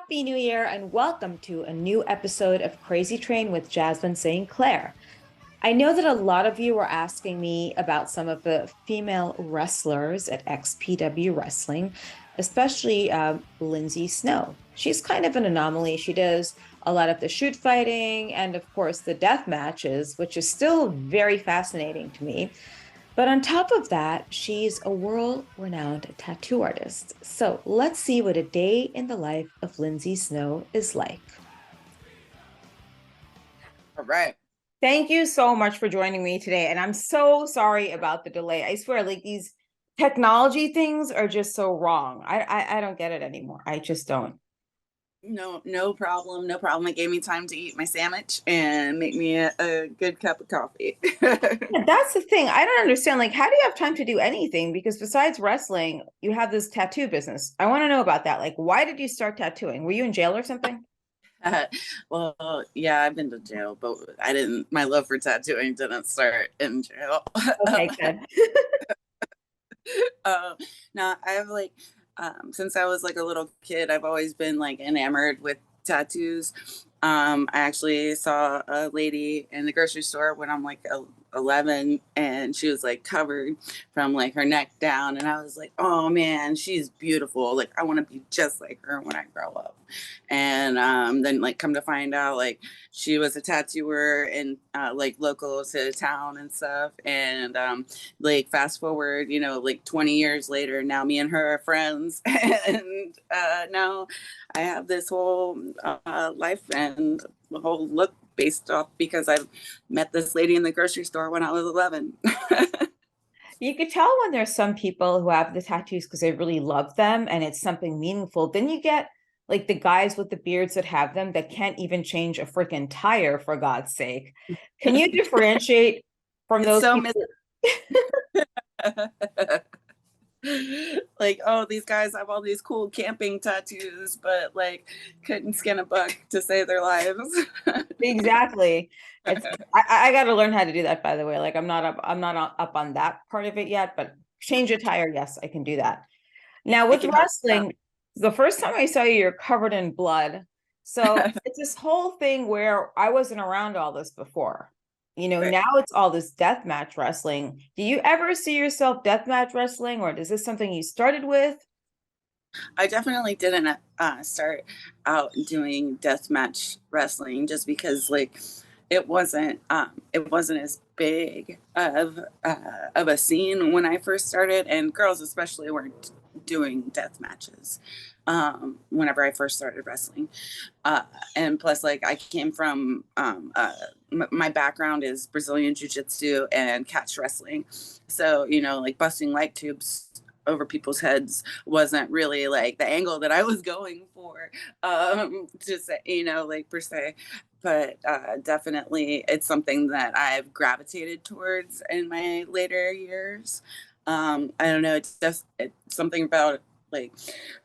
Happy New Year and welcome to a new episode of Crazy Train with Jasmine St. Clair. I know that a lot of you were asking me about some of the female wrestlers at XPW Wrestling, especially Lindsay Snow. She's kind of an anomaly. She does a lot of the shoot fighting and, of course, the death matches, which is still very fascinating to me. But on top of that, she's a world-renowned tattoo artist. So let's see what a day in the life of Lindsay Snow is like. All right. Thank you so much for joining me today. And I'm so sorry about the delay. I swear, like these technology things are just so wrong. I don't get it anymore. I just don't. No problem. No problem. It gave me time to eat my sandwich and make me a good cup of coffee. Yeah, that's the thing. I don't understand. Like, how do you have time to do anything? Because besides wrestling, you have this tattoo business. I want to know about that. Like, why did you start tattooing? Were you in jail or something? Well, yeah, I've been to jail, but I didn't, my love for tattooing didn't start in jail. Okay, good. um, no, I have since I was like a little kid, I've always been like enamored with tattoos. I actually saw a lady in the grocery store when I'm like 11, and she was like covered from like her neck down. And I was like, oh man, she's beautiful. Like, I want to be just like her when I grow up. And then, like, come to find out, like, she was a tattooer and like local to town and stuff. And like, fast forward, like 20 years later, now me and her are friends. And now I have this whole life and the whole look based off because I met this lady in the grocery store when I was 11. You could tell when there's some people who have the tattoos because they really love them and it's something meaningful. Then you get like the guys with the beards that have them that can't even change a freaking tire, for God's sake. Can you differentiate from It's those so people? like, oh, these guys have all these cool camping tattoos, but like couldn't skin a bug to save their lives. Exactly. I got to learn how to do that, by the way. Like I'm not up on that part of it yet, but change a tire, yes, I can do that. Now I with can help you out. wrestling, the first time I saw you, you're covered in blood. So it's this whole thing where I wasn't around all this before. Right. Now it's all this deathmatch wrestling. Do you ever see yourself deathmatch wrestling, or is this something you started with? I definitely didn't start out doing deathmatch wrestling just because like it wasn't as big of a scene when I first started, and girls especially weren't doing death matches whenever I first started wrestling. And plus, like, I came from my background is Brazilian jiu-jitsu and catch wrestling, so like busting light tubes over people's heads wasn't really like the angle that I was going for, to say, like, per se. But definitely it's something that I've gravitated towards in my later years. I don't know, it's something about like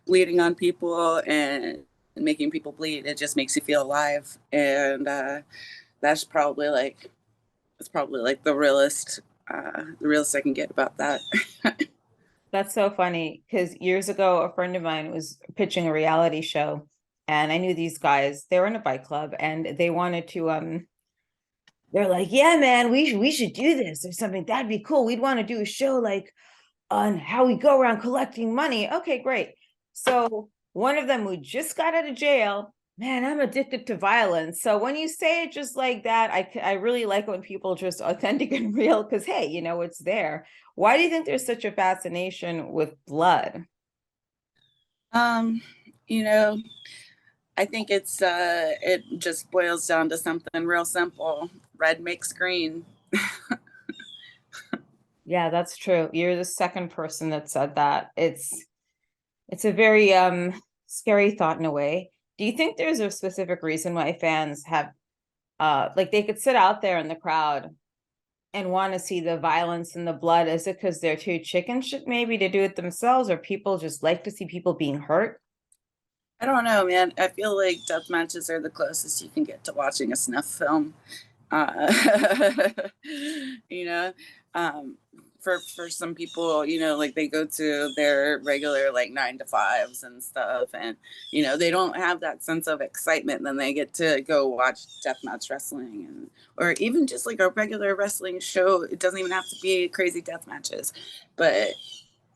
bleeding on people and making people bleed. It just makes you feel alive. And that's probably like it's probably like the realest I can get about that. That's so funny because years ago, a friend of mine was pitching a reality show, and I knew these guys. They were in a bike club, and they wanted to. They're like, "Yeah, man, we should do this or something. That'd be cool. We'd want to do a show like on how we go around collecting money." Okay, great. So one of them who just got out of jail, man, I'm addicted to violence. So when you say it just like that, I really like when people are just authentic and real because hey, it's there. Why do you think there's such a fascination with blood? um, you know, I think it just boils down to something real simple. Red makes green. Yeah, that's true. You're the second person that said that. It's a very scary thought in a way. Do you think there's a specific reason why fans have like they could sit out there in the crowd and want to see the violence and the blood? Is it because they're too chicken shit maybe to do it themselves, or people just like to see people being hurt? I don't know, man. I feel like death matches are the closest you can get to watching a snuff film. Uh, you know, um, for some people, you know, like they go to their regular like 9 to 5s and stuff, and you know they don't have that sense of excitement. Then they get to go watch deathmatch wrestling, and or even just like a regular wrestling show. It doesn't even have to be crazy death matches, but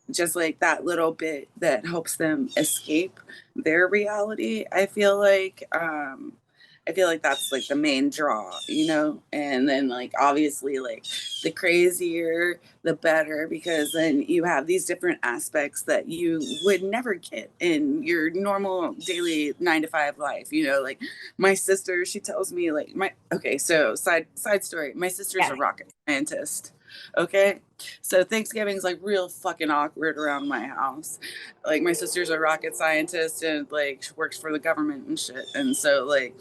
just like that little bit that helps them escape their reality. I feel like that's like the main draw, you know. And then like obviously like the crazier the better, because then you have these different aspects that you would never get in your normal daily 9 to 5 life, you know. Like my sister, she tells me like my okay, so side story, my sister's Yeah. a rocket scientist. Okay, so Thanksgiving's like real fucking awkward around my house. Like my sister's a rocket scientist and like she works for the government and shit. And so like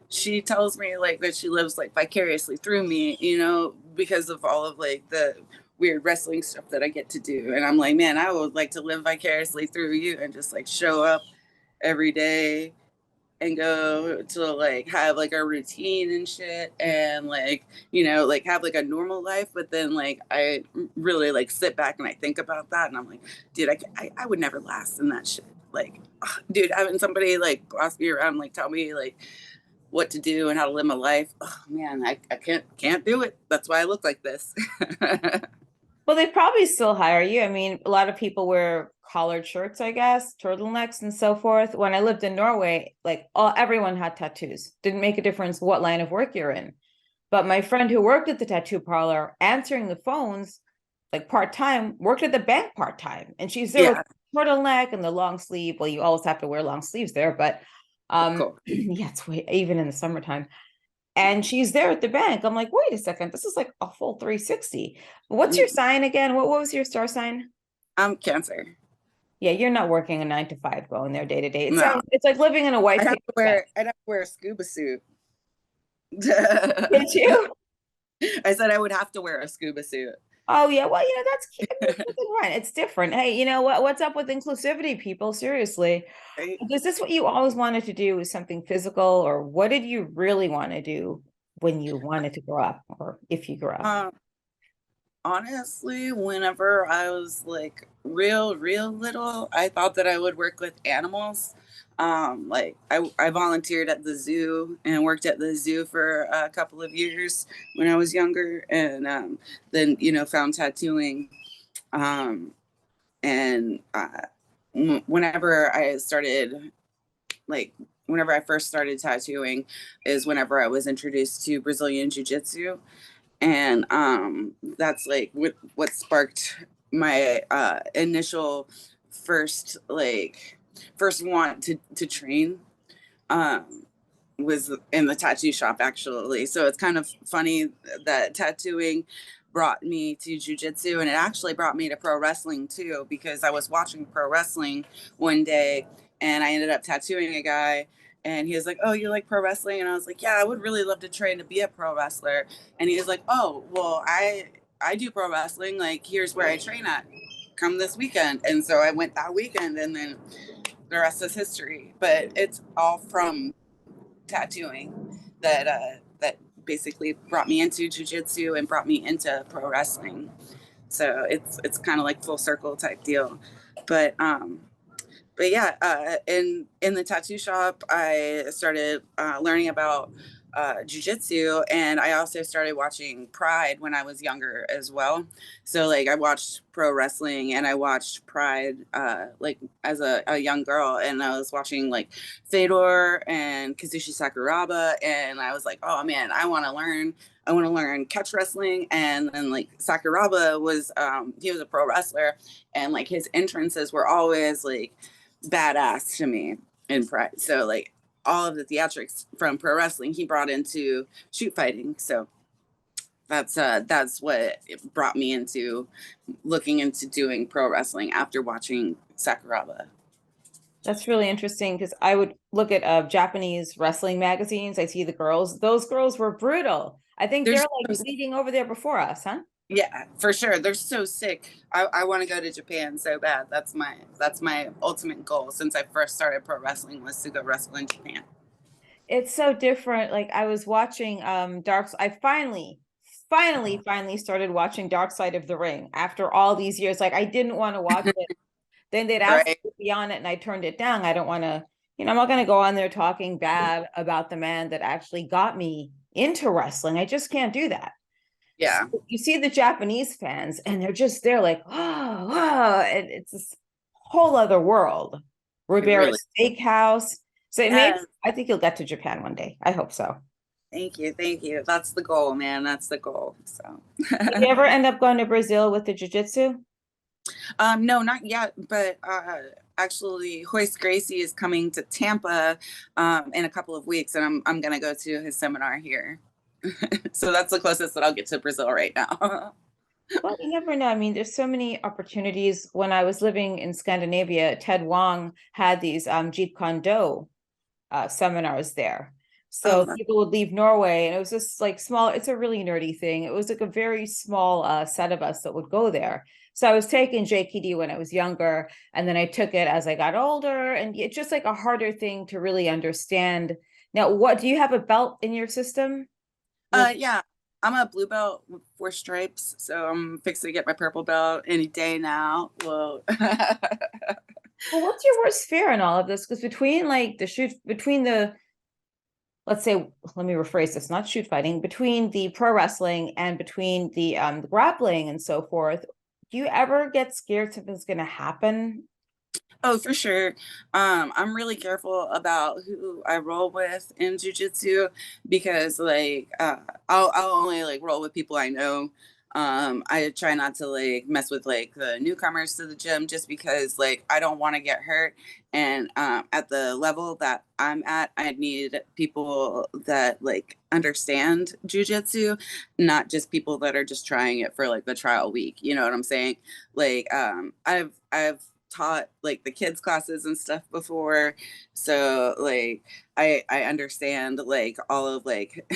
she tells me like that she lives like vicariously through me, you know, because of all of like the weird wrestling stuff that I get to do. And I'm like, man, I would like to live vicariously through you and just like show up every day and go to like have like a routine and shit, and like, you know, like have like a normal life. But then like I really like sit back and I think about that and I'm like, dude, I would never last in that shit. Like, ugh, dude, having somebody like boss me around, like tell me like what to do and how to live my life, oh man, I can't do it. That's why I look like this. Well, they probably still hire you. I mean, a lot of people wear collared shirts, I guess, turtlenecks and so forth. When I lived in Norway, like everyone had tattoos. Didn't make a difference what line of work you're in. But my friend who worked at the tattoo parlor, answering the phones, like part-time, worked at the bank part-time. And she's there with Yeah, turtleneck and the long sleeve. Well, you always have to wear long sleeves there, but cool. yeah, it's even in the summertime. And she's there at the bank. I'm like, wait a second, this is like a full 360. What's your sign again? What was your star sign? I'm Cancer. Yeah, you're not working a 9 to 5 going there day to day. It No, sounds it's like living in a white paper bag. I'd have to wear a scuba suit. Did you? I said I would have to wear a scuba suit. Oh yeah, well, that's I mean, fine. It's different. Hey, you know what? What's up with inclusivity, people? Seriously, Right? is this what you always wanted to do? Is something physical, or what did you really want to do when you wanted to grow up, or if you grew up? Um, Honestly, whenever I was like real little, I thought that I would work with animals. Like I volunteered at the zoo and worked at the zoo for a couple of years when I was younger, and then you know found tattooing. Um, and whenever I started like whenever I first started tattooing is whenever I was introduced to Brazilian Jiu-Jitsu, and that's like what sparked my initial first first want to train, um was in the tattoo shop actually. So it's kind of funny that tattooing brought me to jujitsu, and it actually brought me to pro wrestling too, because I was watching pro wrestling one day and I ended up tattooing a guy, and he was like, oh, you like pro wrestling? And I was like, yeah, I would really love to train to be a pro wrestler. And he was like, oh well, I do pro wrestling, like here's where I train at, come this weekend. And so I went that weekend, and then the rest is history. But it's all from tattooing that basically brought me into jujitsu and brought me into pro wrestling. So it's kind of like full circle type deal. But yeah, in the tattoo shop, I started learning about jujitsu, and I also started watching Pride when I was younger as well. So like I watched pro wrestling and I watched Pride like as a young girl, and I was watching like Fedor and Kazushi Sakuraba, and I was like, oh man, I want to learn catch wrestling. And then like Sakuraba was he was a pro wrestler, and like his entrances were always like badass to me in Pride. So like all of the theatrics from pro wrestling he brought into shoot fighting. So that's what it brought me into looking into doing pro wrestling after watching Sakuraba. That's really interesting because I would look at Japanese wrestling magazines. I see the girls. Those girls were brutal. I think they're There's like leading over there before us, huh? yeah, for sure. They're so sick. I want to go to Japan so bad. That's my ultimate goal since I first started pro wrestling, was to go wrestle in Japan. It's so different. Like I was watching I finally finally started watching Dark Side of the Ring after all these years. Like I didn't want to watch it. Then they'd ask me Right. to be on it and I turned it down. I don't want to, I'm not going to go on there talking bad about the man that actually got me into wrestling. I just can't do that. So Yeah, you see the Japanese fans and they're like, oh, and it's this whole other world. it Rivera really. Steakhouse. So maybe Yes. I think you'll get to Japan one day. I hope so. Thank you. Thank you. That's the goal, man. That's the goal. So, Did you ever end up going to Brazil with the jiu-jitsu? no, not yet, but actually, Hoist Gracie is coming to Tampa in a couple of weeks, and I'm gonna go to his seminar here. So that's the closest that I'll get to Brazil right now. Well, you never know. I mean, there's so many opportunities. When I was living in Scandinavia, Ted Wong had these Jeet Kune Do seminars there. So Oh, people would leave Norway, and it was just like small. It's a really nerdy thing. It was like a very small set of us that would go there. So I was taking JKD when I was younger, and then I took it as I got older, and it's just like a harder thing to really understand. Now, what do you have a belt in your system? With yeah, I'm a blue belt with 4 stripes, so I'm fixing to get my purple belt any day now. Well, well, what's your worst fear in all of this? Because between like between the let's say, let me rephrase this, not shoot fighting, between the pro wrestling and between the grappling and so forth, do you ever get scared something's going to happen? oh, for sure. I'm really careful about who I roll with in jujitsu because, like, I'll only like roll with people I know. I try not to like mess with like the newcomers to the gym just because like I don't want to get hurt. And at the level that I'm at, I need people that like understand jujitsu, not just people that are just trying it for like the trial week. You know what I'm saying? Like, I've taught like the kids classes and stuff before, so like I understand like all of like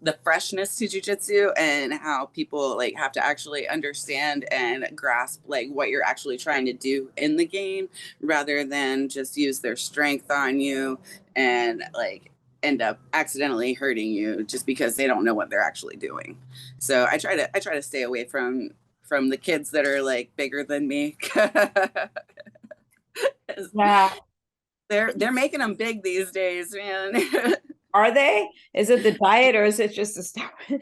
the freshness to jujitsu and how people like have to actually understand and grasp like what you're actually trying to do in the game rather than just use their strength on you and like end up accidentally hurting you just because they don't know what they're actually doing. So I try to stay away from the kids that are like bigger than me. Yeah. They're making them big these days, man. Are they? Is it the diet or is it just the steroid?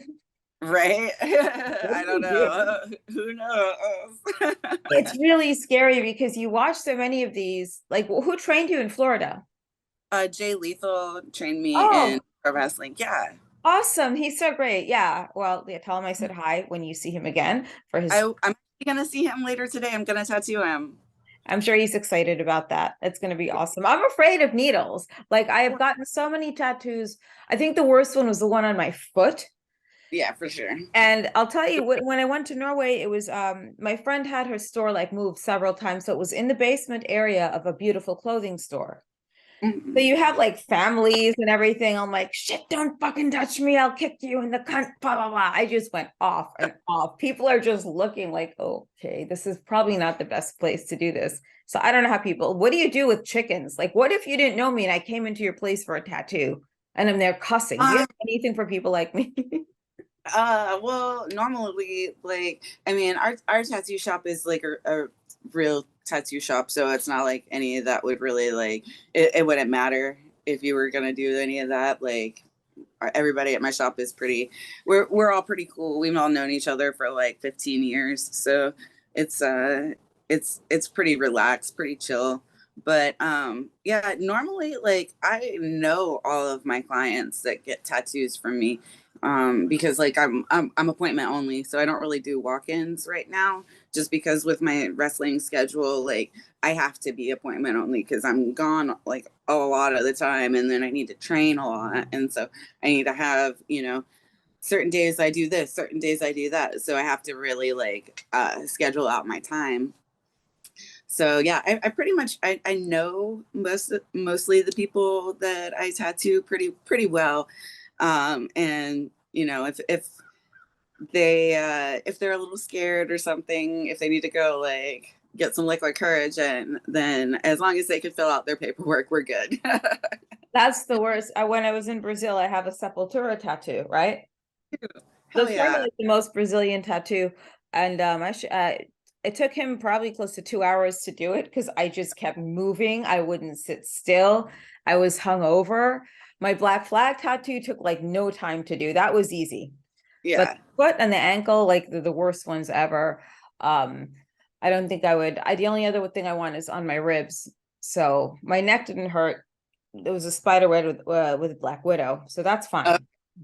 Right? What I do don't you do? know. Who knows? It's really scary because you watch so many of these. Like, who trained you in Florida? Jay Lethal trained me in Oh, pro wrestling. Yeah. awesome. He's so great. Yeah. Well, yeah, tell him I said hi when you see him again for his I'm gonna see him later today. I'm gonna tattoo him. I'm sure he's excited about that. It's going to be awesome. I'm afraid of needles. Like I have gotten so many tattoos. I think the worst one was the one on my foot. Yeah, for sure. And I'll tell you when I went to Norway, it was my friend had her store like moved several times. So it was in the basement area of a beautiful clothing store. So Mhm. you have like families and everything. I'm like, shit, don't fucking touch me. I'll kick you in the cunt. Blah, blah, blah. I just went off and off. People are just looking like, okay, this is probably not the best place to do this. So I don't know how what do you do with chickens? Like, what if you didn't know me and I came into your place for a tattoo and I'm there cussing? Do you have Um, anything for people like me? well, normally, like, I mean, our tattoo shop is like a real tattoo shop, so it's not like any of that would really like it wouldn't matter if you were gonna do any of that. Like, everybody at my shop is pretty. We're all pretty cool. We've all known each other for like 15 years, so it's it's pretty relaxed, pretty chill. But yeah, normally like I know all of my clients that get tattoos from me because like I'm appointment only, so I don't really do walk-ins right now just because with my wrestling schedule like I have to be appointment only because I'm gone like a lot of the time and then I need to train a lot and so I need to have, certain days I do this, certain days I do that. So I have to really like schedule out my time. So yeah, I pretty much I know mostly the people that I tattoo pretty well. And if they're a little scared or something, if they need to go like get some liquid courage and then as long as they can fill out their paperwork, we're good. That's the worst. When I was in Brazil, I have a sepultura tattoo, right? Hell That's probably yeah. like the most Brazilian tattoo. And it took him probably close to 2 hours to do it because I just kept moving. I wouldn't sit still. I was hungover. My black flag tattoo took like no time to do. That was easy. But Yeah. the foot and the ankle, like the worst ones ever. Um, I don't think I would. The only other thing I want is on my ribs. So my neck didn't hurt. There was a spider web with Black Widow, so that's Uh, fine.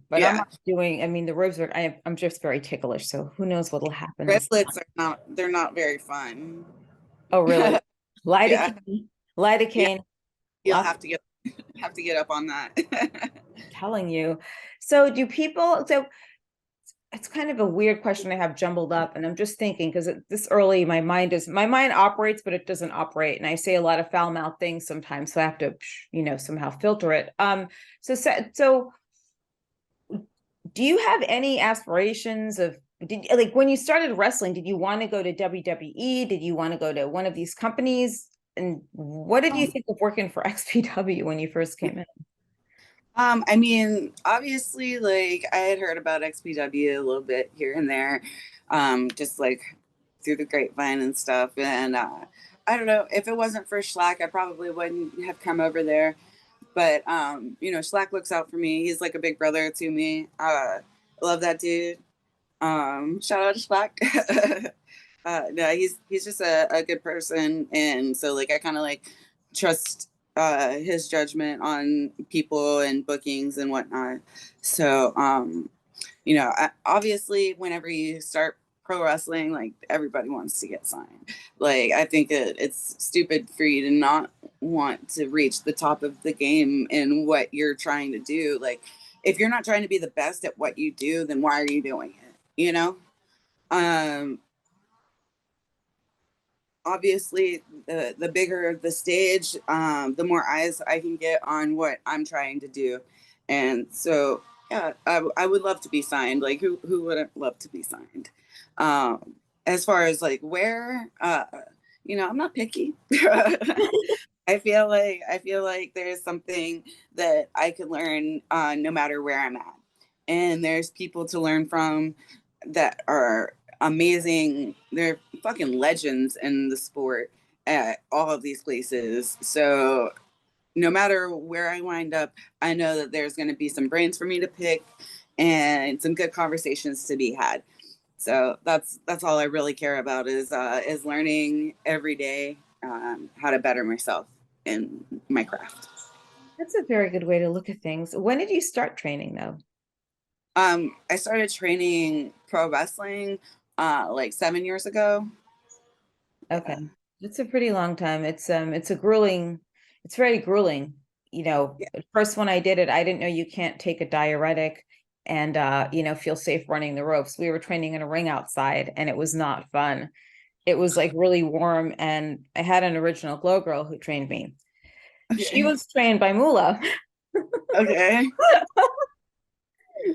But I'm yeah. not doing. I mean, the ribs are. I'm just very ticklish. So who knows what'll happen? Redlets are not, they're not very fun. Oh, really? Yeah. Lidocaine, Yeah. lidocaine. You'll Lots. have to get up on that. Telling you. So do people? So it's kind of a weird question I have jumbled up, and I'm just thinking because this early, my mind operates, but it doesn't operate, and I say a lot of foul mouth things sometimes, so I have to, somehow filter it. So do you have any aspirations of like when you started wrestling? Did you want to go to WWE? Did you want to go to one of these companies? And what did you think of working for XPW when you first came in? I mean, obviously, like I had heard about XPW a little bit here and there, just like through the grapevine and stuff. And I don't know, if it wasn't for Schlack, I probably wouldn't have come over there. But Schlack looks out for me. He's like a big brother to me. Love that dude. Shout out to Schlack. No, he's just a good person, and so like I kind of like trust his judgment on people and bookings and whatnot. So obviously, whenever you start pro wrestling, like everybody wants to get signed. Like I think it's stupid for you to not want to reach the top of the game in what you're trying to do. Like if you're not trying to be the best at what you do, then why are you doing it? You know. Um, Obviously the bigger the stage, the more eyes I can get on what I'm trying to do. And so yeah, I would love to be signed. Like who wouldn't love to be signed? As far as like where, I'm not picky. I feel like there's something that I could learn no matter where I'm at. And there's people to learn from that are amazing. They're fucking legends in the sport at all of these places. So no matter where I wind up, I know that there's going to be some brains for me to pick and some good conversations to be had. So that's all I really care about is learning every day how to better myself in my craft. That's a very good way to look at things. When did you start training though? I started training pro wrestling like 7 years ago. Okay. It's a pretty long time. It's very grueling. Yeah. At first when I did it, I didn't know you can't take a diuretic and feel safe running the ropes. We were training in a ring outside and it was not fun. It was like really warm, and I had an original glow girl who trained me. She Okay. was trained by Mula. Okay.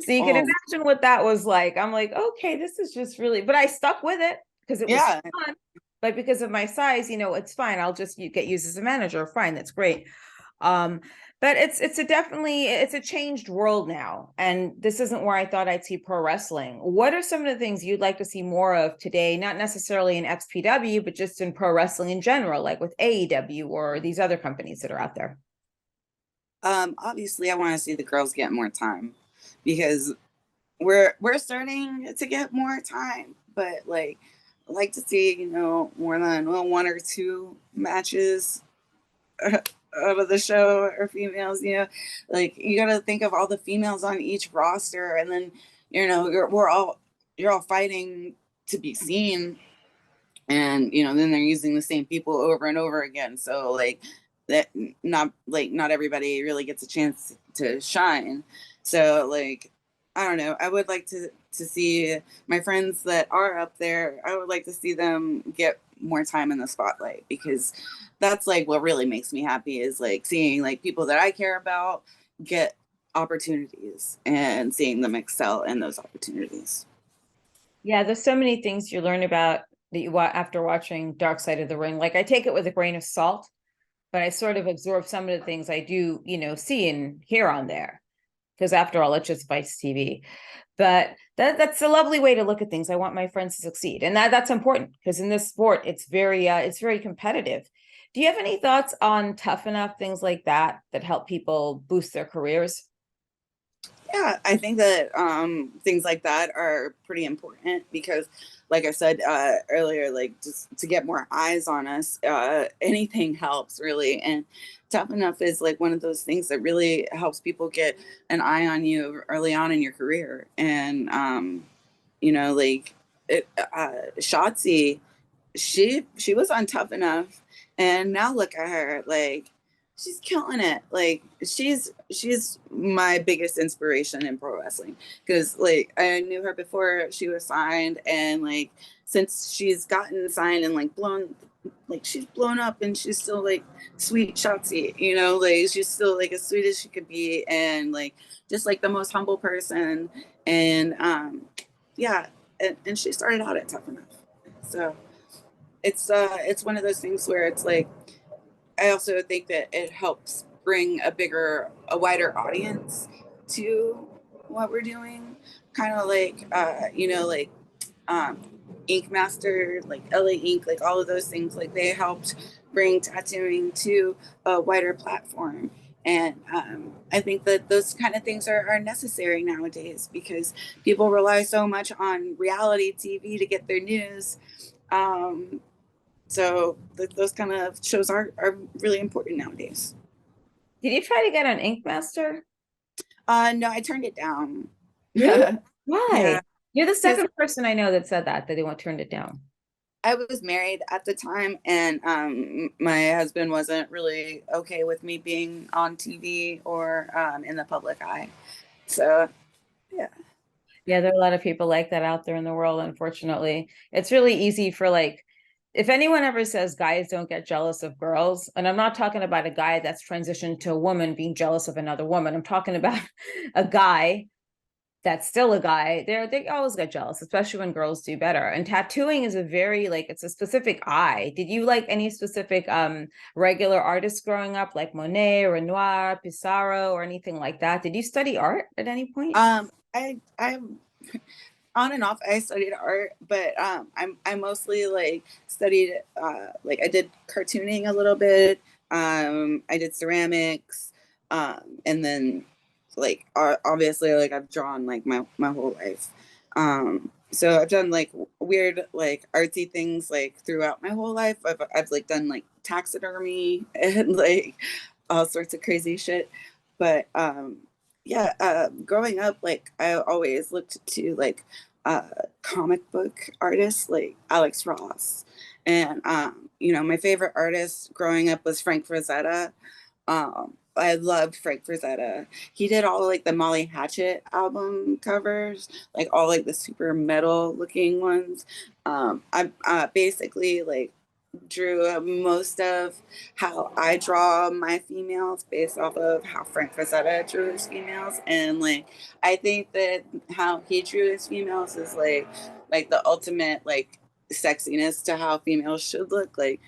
So you can Oh, imagine what that was like. I'm like, okay, this is just really, but I stuck with it because it was yeah. fun. But because of my size, it's fine. I'll just get used as a manager. Fine, that's great. Um, but it's a changed world now. And this isn't where I thought I'd see pro wrestling. What are some of the things you'd like to see more of today? Not necessarily in XPW, but just in pro wrestling in general, like with AEW or these other companies that are out there. Obviously I want to see the girls get more time because we're starting to get more time, but like I like to see, more than one or two matches out of the show or females, like you got to think of all the females on each roster, and then you're all fighting to be seen, and then they're using the same people over and over again, so like that, not everybody really gets a chance to shine. So like I don't know, I would like to see my friends that are up there, I would like to see them get more time in the spotlight, because that's like what really makes me happy, is like seeing like people that I care about get opportunities and seeing them excel in those opportunities. Yeah, there's so many things you learn about that after watching Dark Side of the Ring. Like I take it with a grain of salt, but I sort of absorb some of the things I do, see and hear on there. Because after all, it's just Vice TV. But that's a lovely way to look at things. I want my friends to succeed, and that's important because in this sport, it's very competitive. Do you have any thoughts on Tough Enough, things like that, that help people boost their careers? Yeah, I think that things like that are pretty important because, like I said earlier, like just to get more eyes on us, anything helps really. And Tough Enough is like one of those things that really helps people get an eye on you early on in your career. And like Shotzi, she was on Tough Enough, and now look at her, like she's killing it. Like she's my biggest inspiration in pro wrestling because like I knew her before she was signed, and like since she's gotten signed and like blown, like she's blown up, and she's still like sweet Shotzi, like she's still like as sweet as she could be, and like just like the most humble person. And yeah, and she started out at Tough Enough, so it's one of those things where it's like I also think that it helps bring a wider audience to what we're doing, kind of like like um Ink Master, like LA Ink, like all of those things, like they helped bring tattooing to a wider platform. And I think that those kind of things are necessary nowadays because people rely so much on reality TV to get their news. um, so those kind of shows are really important nowadays. Did you try to get on Ink Master? No, I turned it down. Really? Yeah, Why? You're the because second person I know that said that they want turned it down. I was married at the time, and my husband wasn't really okay with me being on TV or in the public eye. So yeah. Yeah, there are a lot of people like that out there in the world, unfortunately. It's really easy for like, if anyone ever says guys don't get jealous of girls, and I'm not talking about a guy that's transitioned to a woman being jealous of another woman. I'm talking about a guy that's still a guy. They always get jealous, especially when girls do better. And tattooing is a very like it's a specific eye. Did you like any specific regular artists growing up, like Monet, Renoir, Pissarro, or anything like that? Did you study art at any point? I on and off I studied art, but I mostly like studied like I did cartooning a little bit. I did ceramics, and then like obviously like I've drawn like my whole life. So I've done like weird like artsy things like throughout my whole life. I've like done like taxidermy and like all sorts of crazy shit. But yeah, growing up, like I always looked to like uh, comic book artists like Alex Ross, and my favorite artist growing up was Frank Frazetta. I loved Frank Frazetta. He did all like the Molly Hatchet album covers, like all like the super metal looking ones. I basically like drew most of how I draw my females based off of how Frank Frazetta drew his females, and like I think that how he drew his females is like the ultimate like sexiness to how females should look. Like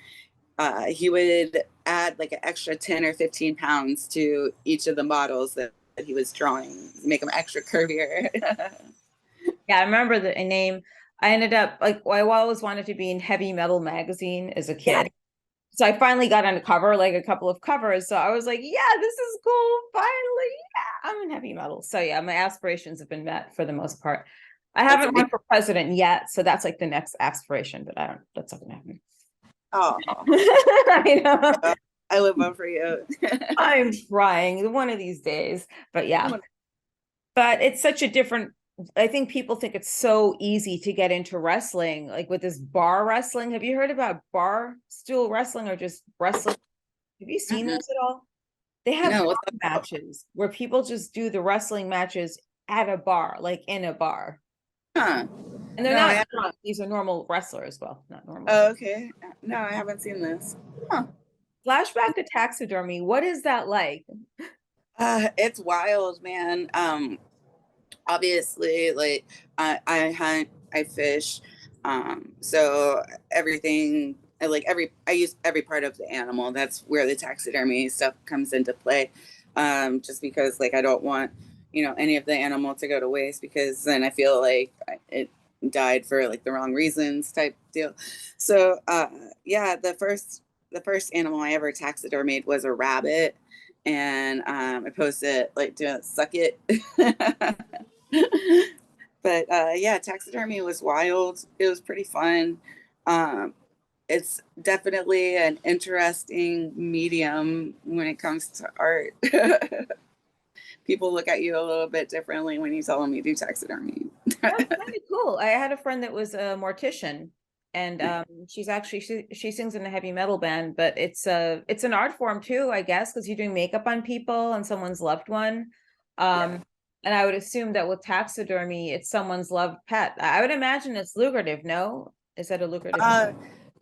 he would add like an extra 10 or 15 pounds to each of the models that he was drawing, make them extra curvier. Yeah, I remember the name. I ended up like I always wanted to be in Heavy Metal magazine as a Yeah. kid. So I finally got on a cover, like a couple of covers. So I was like, yeah, this is cool. Finally, yeah, I'm in heavy metal. So yeah, my aspirations have been met for the most part. I That's haven't amazing. run for president yet, so that's like the next aspiration, but I don't, that's not gonna happen. Oh, I know. I would vote for you. I'm trying one of these days, but yeah. But it's such a different, I think people think it's so easy to get into wrestling, like with this bar wrestling. Have you heard about bar stool wrestling or just wrestling? Have you seen Mhm. those at all? They have No, bar what's up? matches where people just do the wrestling matches at a bar, like in a bar. Huh. And they're No, I not haven't. drunk. These are normal wrestlers. Well, not normal, Oh, but okay. No, I haven't seen this. Huh. flashback to taxidermy. What is that like? It's wild, man. Obviously, like I hunt, I fish, so everything, I use every part of the animal. That's where the taxidermy stuff comes into play. Just because, like, I don't want, any of the animal to go to waste, because then I feel like it died for like the wrong reasons type deal. So yeah, the first animal I ever taxidermied was a rabbit, and I posted like to suck it. But yeah, taxidermy was wild. It was pretty fun. Um, it's definitely an interesting medium when it comes to art. People look at you a little bit differently when you tell them you do taxidermy. That's kind of cool. I had a friend that was a mortician, and she's actually she sings in a heavy metal band, but it's an art form too, I guess, because you're doing makeup on people and someone's loved one. Yeah. And I would assume that with taxidermy, it's someone's loved pet. I would imagine it's lucrative, no? Is that a lucrative? I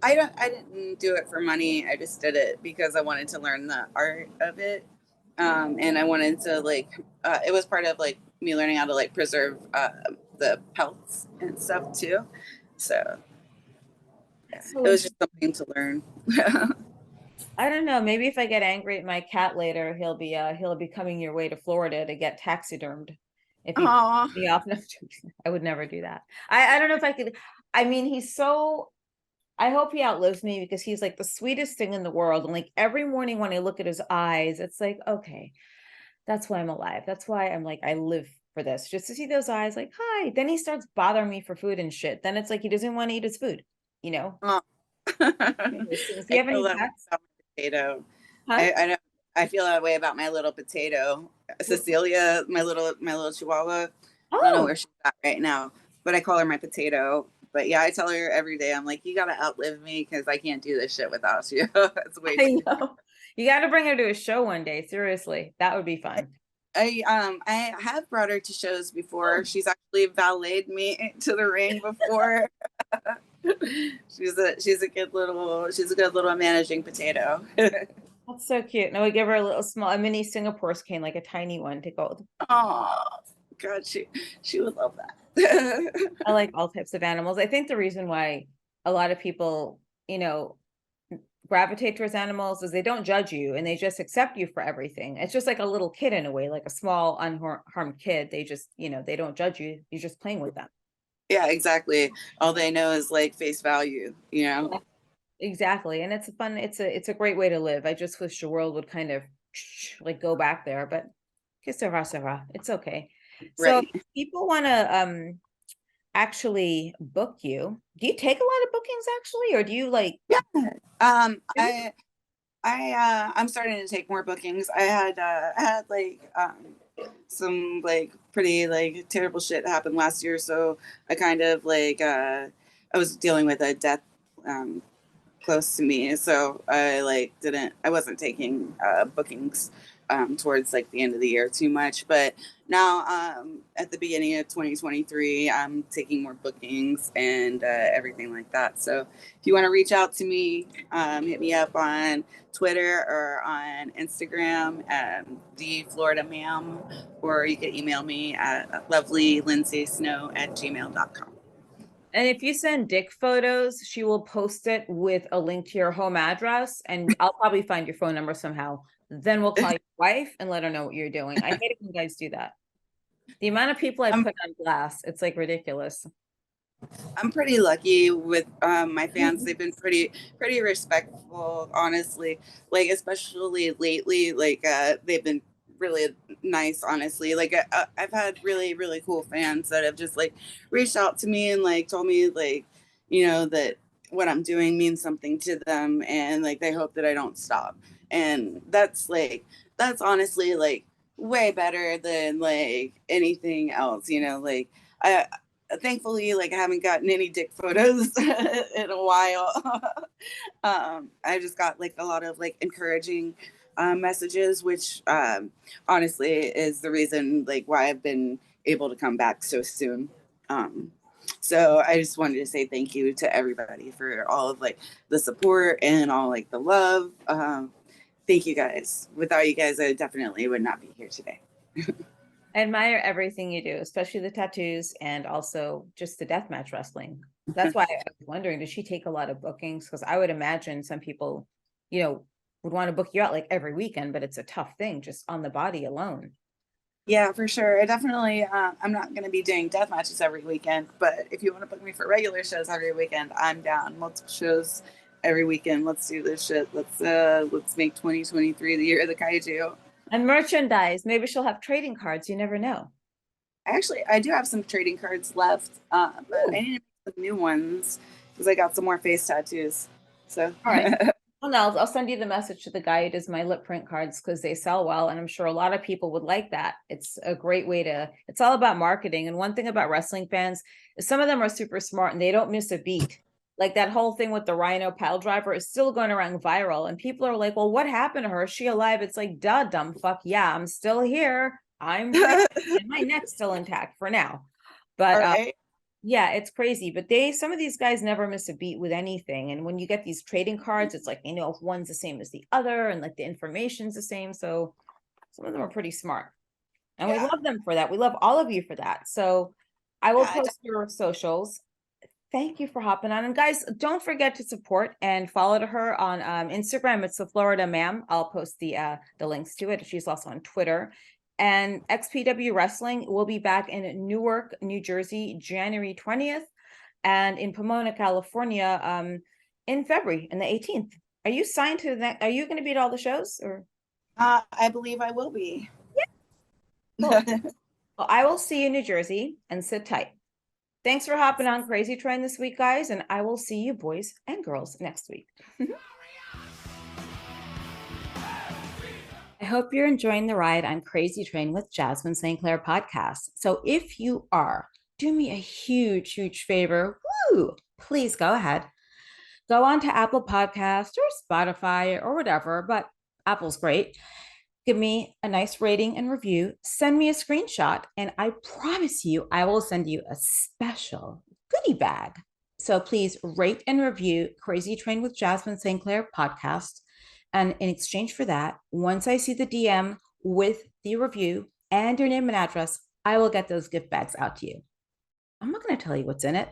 didn't do it for money. I just did it because I wanted to learn the art of it. And I wanted to like it was part of like me learning how to like preserve the pelts and stuff too. So yeah, That's so it was just interesting. something to learn. I don't know. Maybe if I get angry at my cat later, he'll be coming your way to Florida to get taxidermed. If you Oh, me off, no, I would never do that. I don't know if I could. I mean, he's so. I hope he outlives me because he's like the sweetest thing in the world. And like every morning when I look at his eyes, it's like, okay, that's why I'm alive. That's why I'm like, I live for this. Just to see those eyes, like, hi. Then he starts bothering me for food and shit. Then it's like he doesn't want to eat his food, you know? oh. Those things. Do I you have feel any that way pets? about my potato. Huh? I know I feel that way about my little potato, Cecilia, my little Chihuahua. I don't know Oh, where she's at right now, but I call her my potato. But yeah, I tell her every day, I'm like, you gotta outlive me because I can't do this shit without you. It's way I too. know. You got to bring her to a show one day. Seriously, that would be fun. I have brought her to shows before. Oh, She's actually valeted me to the ring before. She's a good little managing potato. that's so cute. No, we give her a little a mini Singapore cane, like a tiny one to go. Oh God, she would love that. I like all types of animals. I think the reason why a lot of people, you know, gravitate towards animals is they don't judge you and they just accept you for everything. It's just like a little kid in a way, like a small unharmed kid. They just, they don't judge you. You're just playing with them. Yeah, exactly. All they know is like face value. Yeah, exactly. And it's a great way to live. I just wish the world would kind of like go back there, but que sera, sera. It's okay. So if Right. people want to actually book you, do you take a lot of bookings actually, or do you like Yeah. Um, really? I'm starting to take more bookings. I had like some like pretty like terrible shit happen last year, so I kind of like I was dealing with a death um close to me, so I wasn't taking bookings towards like the end of the year too much. But now at the beginning of 2023, I'm taking more bookings and everything like that. So if you want to reach out to me, hit me up on Twitter or on Instagram, the Florida Ma'am, or you can email me at lovelylindsay.snow@gmail.com. And if you send dick photos, she will post it with a link to your home address, and I'll probably find your phone number somehow. Then we'll call your wife and let her know what you're doing. I hate it when guys do that. The amount of people I I'm put on blast, it's like ridiculous. I'm pretty lucky with my fans. They've been pretty respectful, honestly. Like especially lately, like they've been really nice, honestly. Like I've had really cool fans that have just like reached out to me and like told me like that what I'm doing means something to them, and like they hope that I don't stop. And that's honestly like way better than like anything else. Like I thankfully like I haven't gotten any dick photos in a while. I just got like a lot of like encouraging messages, which honestly is the reason like why I've been able to come back so soon. So I just wanted to say thank you to everybody for all of like the support and all like the love. Thank you guys. Without you guys, I definitely would not be here today. I admire everything you do, especially the tattoos and also just the deathmatch wrestling. That's why I was wondering, does she take a lot of bookings? Because I would imagine some people, would want to book you out like every weekend, but it's a tough thing just on the body alone. Yeah, for sure. I definitely, I'm not going to be doing death matches every weekend, but if you want to book me for regular shows every weekend, I'm down. Multiple shows every weekend. Let's do this shit. Let's make 2023 the year of the kaiju. And merchandise. Maybe she'll have trading cards. You never know. I do have some trading cards left, but I Ooh. need to make some new ones because I got some more face tattoos. So, All right. Well, no, I'll send you the message to the guy who does my lip print cards because they sell well. And I'm sure a lot of people would like that. It's a great way to, it's all about marketing. And one thing about wrestling fans is some of them are super smart and they don't miss a beat. Like that whole thing with the Rhino pile driver is still going around viral. And people are like, well, what happened to her? Is she alive? It's like, duh, dumb fuck. Yeah, I'm still here. I'm breathing and my neck's still intact for now. all But right. yeah, it's crazy, but some of these guys never miss a beat with anything. And when you get these trading cards, it's like, if one's the same as the other and like the information's the same. So some of them are pretty smart. And we Yeah. love them for that. We love all of you for that. So I will Yeah. post your socials. Thank you for hopping on. And guys, don't forget to support and follow to her on Instagram. It's the Florida Ma'am. I'll post the links to it. She's also on Twitter. And XPW Wrestling will be back in Newark, New Jersey, January 20th, and in Pomona, California, in February, in the 18th. Are you signed to that? Are you going to be at all the shows or? I believe I will be. Cool. Well, I will see you in New Jersey and sit tight. Thanks for hopping on Crazy Train this week, guys, and I will see you boys and girls next week. I hope you're enjoying the ride on Crazy Train with Jasmine St. Clair podcast. So if you are, do me a huge, huge favor. Woo! Please go ahead. Go on to Apple Podcast or Spotify or whatever, but Apple's great. Give me a nice rating and review. Send me a screenshot, and I promise you, I will send you a special goodie bag. So please rate and review Crazy Train with Jasmine St. Clair podcast. And in exchange for that, once I see the DM with the review and your name and address, I will get those gift bags out to you. I'm not going to tell you what's in it.